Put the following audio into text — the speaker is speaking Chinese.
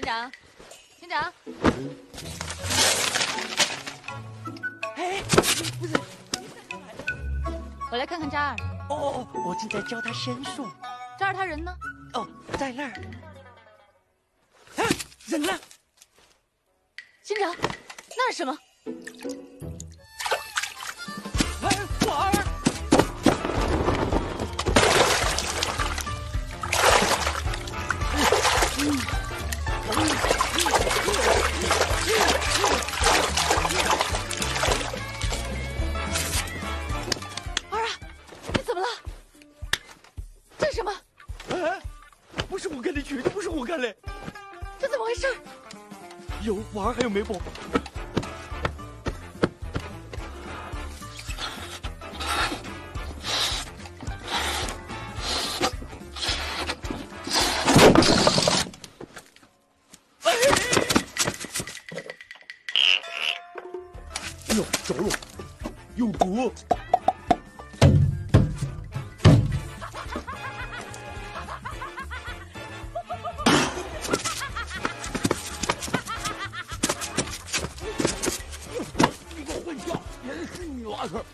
警长，警长，哎，不是，我来看看扎尔。哦，我正在教他申诉。扎尔他人呢？哦，在那儿。啊，人呢？警长，那是什么？哎，我儿。儿啊，你怎么了？这是什么？啊，不是我干的，绝对不是我干的。这怎么回事？有我儿还有梅伯。哟，着了，有毒！你给我混账！人是女娃子。